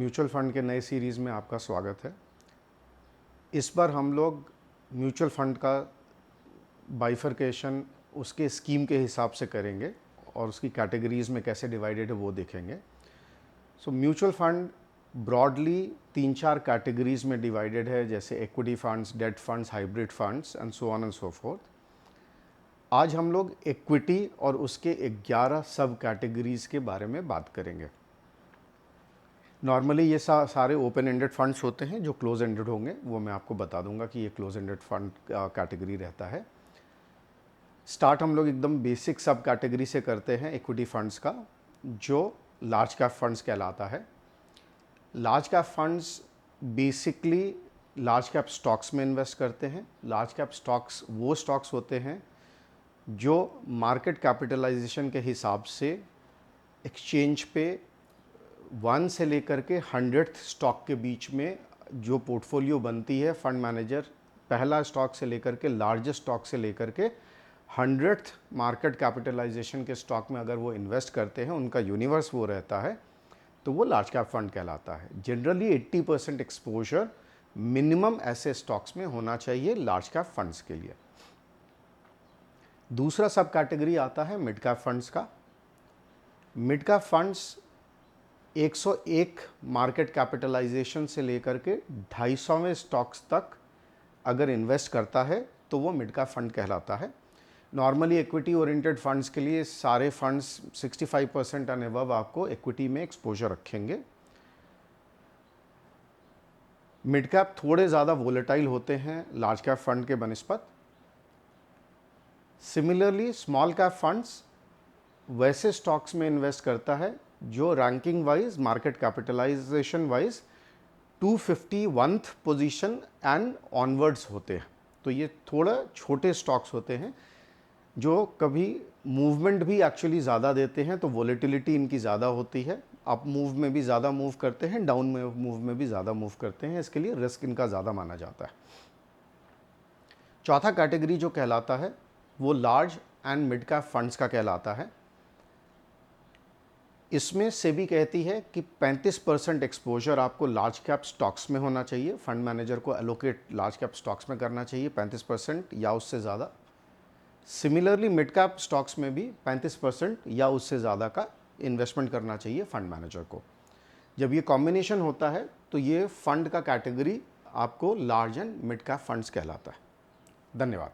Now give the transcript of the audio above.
Mutual fund के नए series में आपका स्वागत है। इस बार हम लोग म्यूचुअल फंड का बाइफरकेशन उसके स्कीम के हिसाब से करेंगे और उसकी कैटेगरीज़ में कैसे डिवाइडेड है वो देखेंगे। So mutual fund broadly 3-4 categories में डिवाइडेड है, जैसे equity funds, date funds, hybrid funds and so on and so fourth. आज हम लोग इक्विटी और उसके 11 सब कैटेगरीज़ के बारे में बात करेंगे। नॉर्मली ये सारे ओपन एंडेड फंड्स होते हैं, जो क्लोज एंडेड होंगे वो मैं आपको बता दूंगा कि ये क्लोज एंडेड फंड कैटेगरी रहता है। स्टार्ट हम लोग एकदम बेसिक सब कैटेगरी से करते हैं इक्विटी फंड्स का, जो लार्ज कैप फंड्स कहलाता है। Large cap funds basically large cap stocks में इन्वेस्ट करते हैं। लार्ज कैप स्टॉक्स वो स्टॉक्स होते हैं जो मार्केट कैपिटलाइजेशन के हिसाब से एक्सचेंज पे 1 से लेकर के 100th स्टॉक के बीच में जो पोर्टफोलियो बनती है, फंड मैनेजर पहला स्टॉक से लेकर के लार्जेस्ट स्टॉक से लेकर के 100th मार्केट कैपिटलाइजेशन के स्टॉक में अगर वो इन्वेस्ट करते हैं, उनका यूनिवर्स वो रहता है, तो वो लार्ज कैप फंड कहलाता है। जनरली 80% एक्सपोजर मिनिमम ऐसे स्टॉक्स में होना चाहिए लार्ज कैप फंड्स के लिए। दूसरा सब कैटेगरी आता है मिड कैप फंड्स का। Mid cap funds 101 market capitalization से लेकर के 250वें स्टॉक्स तक अगर इन्वेस्ट करता है तो वो मिड कैप फंड कहलाता है। नॉर्मली इक्विटी ओरिएंटेड फंड्स के लिए सारे फंड्स 65% एंड अबव आपको इक्विटी में एक्सपोजर रखेंगे। मिड कैप थोड़े ज़्यादा वोलेटाइल होते हैं लार्ज कैप फंड के बनिस्पत। सिमिलरली स्मॉल कैप फंड्स वैसे स्टॉक्स में इन्वेस्ट करता है जो ranking wise, market capitalization wise 251th position and onwards होते हैं। तो ये थोड़ा छोटे स्टॉक्स होते हैं जो कभी मूवमेंट भी एक्चुअली ज़्यादा देते हैं, तो वोलेटिलिटी इनकी ज़्यादा होती है। अप मूव में भी ज़्यादा मूव करते हैं, डाउन में मूव में भी ज़्यादा मूव करते हैं, इसके लिए रिस्क इनका ज़्यादा माना जाता है। चौथा कैटेगरी जो कहलाता है वो large and mid cap funds का कहलाता है। इसमें सेबी कहती है कि 35% एक्सपोजर आपको लार्ज कैप स्टॉक्स में होना चाहिए। फंड मैनेजर को एलोकेट लार्ज कैप स्टॉक्स में करना चाहिए 35% या उससे ज़्यादा। सिमिलरली मिड कैप स्टॉक्स में भी 35% या उससे ज़्यादा का इन्वेस्टमेंट करना चाहिए फंड मैनेजर को। जब ये कॉम्बिनेशन होता है तो ये फंड का कैटेगरी आपको large and mid cap funds कहलाता है। धन्यवाद।